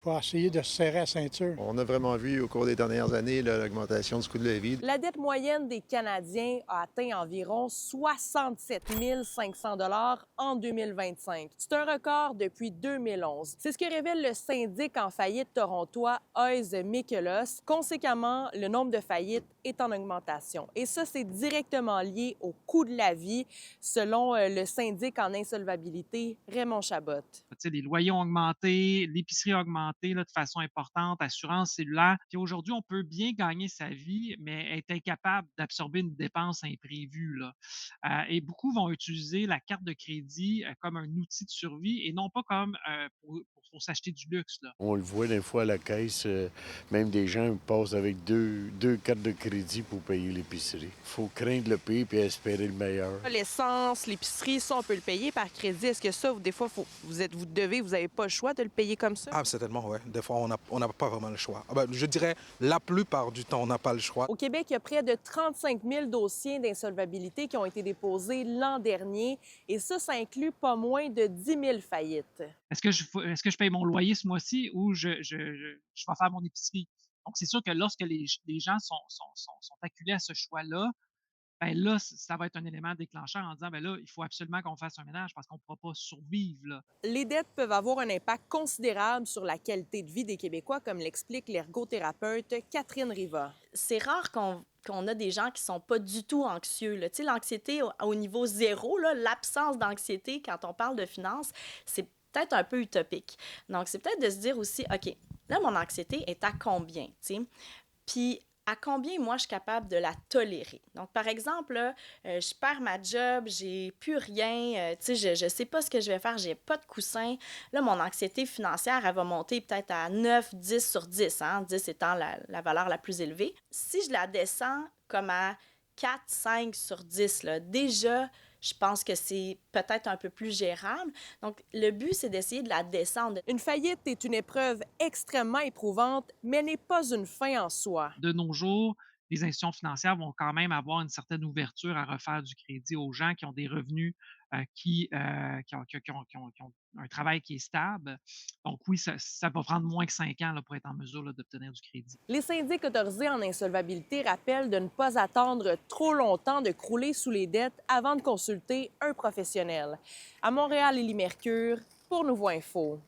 faut essayer de se serrer la ceinture. On a vraiment vu au cours des dernières années là, l'augmentation du coût de la vie. La dette moyenne des Canadiens a atteint environ 67 500 en 2025. C'est un record depuis 2011. C'est ce que révèle le syndic en faillite torontois Oise Mikelos. Conséquemment, le nombre de faillites est en augmentation. Et ça, c'est directement lié au coût de la vie, selon le syndic en insolvabilité, Raymond Chabot. Les loyers ont augmenté, l'épicerie a augmenté là, de façon importante, assurance cellulaire. Puis aujourd'hui, on peut bien gagner sa vie, mais être incapable d'absorber une dépense imprévue, là. Et beaucoup vont utiliser la carte de crédit comme un outil de survie et non pas comme pour s'acheter du luxe, là. On le voit des fois à la caisse, même des gens passent avec deux cartes de crédit pour payer l'épicerie. Il faut craindre le pire et espérer le meilleur. L'essence, l'épicerie, ça, on peut le payer par crédit. Est-ce que ça, des fois, vous n'avez pas le choix de le payer comme ça? Ah, certainement, oui. Des fois, on n'a pas vraiment le choix. Je dirais, la plupart du temps, on n'a pas le choix. Au Québec, il y a près de 35 000 dossiers d'insolvabilité qui ont été déposés l'an dernier. Et ça inclut pas moins de 10 000 faillites. Est-ce que je paye mon loyer ce mois-ci ou je vais faire mon épicerie? Donc, c'est sûr que lorsque les gens sont acculés à ce choix-là, ben là, ça va être un élément déclencheur en disant, ben là, il faut absolument qu'on fasse un ménage parce qu'on ne pourra pas survivre, là. Les dettes peuvent avoir un impact considérable sur la qualité de vie des Québécois, comme l'explique l'ergothérapeute Catherine Riva. C'est rare qu'on a des gens qui sont pas du tout anxieux, là. Tu sais, l'anxiété au niveau zéro, là, l'absence d'anxiété quand on parle de finances, c'est peut-être un peu utopique. Donc, c'est peut-être de se dire aussi, OK, là, mon anxiété est à combien, tu sais? Puis, à combien, moi, je suis capable de la tolérer. Donc, par exemple, là, je perds ma job, j'ai plus rien, tu sais, je sais pas ce que je vais faire, j'ai pas de coussin. Là, mon anxiété financière, elle va monter peut-être à 9, 10 sur 10, hein, 10 étant la valeur la plus élevée. Si je la descends comme à 4, 5 sur 10, là, déjà, je pense que c'est peut-être un peu plus gérable. Donc, le but, c'est d'essayer de la descendre. Une faillite est une épreuve extrêmement éprouvante, mais n'est pas une fin en soi. De nos jours, les institutions financières vont quand même avoir une certaine ouverture à refaire du crédit aux gens qui ont des revenus qui ont un travail qui est stable. Donc oui, ça va prendre moins que 5 ans là, pour être en mesure là, d'obtenir du crédit. Les syndics autorisés en insolvabilité rappellent de ne pas attendre trop longtemps de crouler sous les dettes avant de consulter un professionnel. À Montréal, Élie Mercure, pour Nouveau Info.